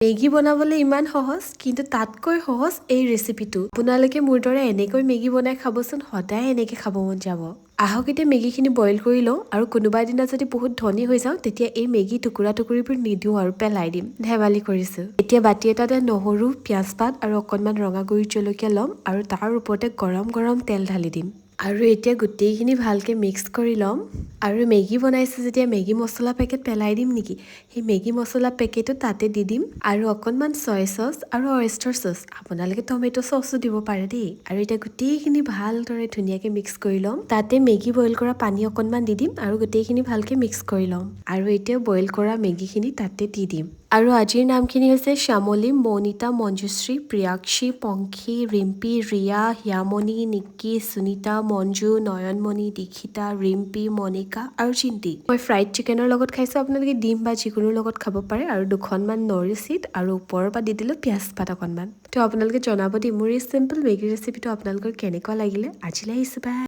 Maggi বনাবলৈ ইমান সহজ কিন্তু তাতকৈ সহজ এই ৰেচিপিটো আপোনালোকে মোৰ দৰে এনেকৈ মেগী বনাই খাবচোন সদায় এনেকৈ খাব মন যাব আহক এতিয়া মেগীখিনি বইল কৰি লওঁ আৰু কোনোবা দিনা যদি বহুত ধনী হৈ যাওঁ তেতিয়া এই মেগী টুকুৰাবোৰ নিদিওঁ আৰু পেলাই দিম ধেমালি কৰিছোঁ এতিয়া বাটি এটাতে নহৰু পিয়াজ পাত আৰু অকণমান ৰঙা গুৰি জলকীয়া ল'ম আৰু তাৰ ওপৰতে গৰম গৰম তেল ঢালি দিম আৰু এতিয়া গোটেইখিনি ভালকৈ মিক্স কৰি ল'ম আৰু মেগী বনাইছোঁ যেতিয়া মেগী মছলা পেকেট পেলাই দিম নেকি সেই মেগী মছলা পেকেটো তাতে দি দিম আৰু অকণমান সয়া সচ আৰু অয়েষ্টাৰ সচ আপোনালোকে টমেটো সচো দিব পাৰে দেই আৰু এতিয়া গোটেইখিনি ভালদৰে ধুনীয়াকৈ মিক্স কৰি ল'ম তাতে মেগী বইল কৰা পানী অকণমান দি দিম আৰু গোটেইখিনি ভালকৈ মিক্স কৰি ল'ম আৰু এতিয়া বইল কৰা মেগীখিনি তাতে দি দিম আৰু আজিৰ নামখিনি হৈছে শ্যামলী মৌনিতা মঞ্জুশ্ৰী প্ৰিয়াক্ষী পংখী ৰিম্পী ৰিয়া হিয়ামণি নিকি সুনিতা মঞ্জু নয়নমণি দীক্ষিতা ৰিম্পী মনিকা আৰু চিন্তি মই ফ্ৰাইড চিকেনৰ লগত খাইছোঁ আপোনালোকে ডিম বা যিকোনো লগত খাব পাৰে আৰু দুখনমান নৰিচিট আৰু ওপৰৰ পৰা দি দিলোঁ পিঁয়াজ পাত অকণমান তো আপোনালোকে জনাব দেই মোৰ এই চিম্পল মেগী ৰেচিপিটো আপোনালোকৰ কেনেকুৱা লাগিলে আজিলৈ আহিছোঁ বাই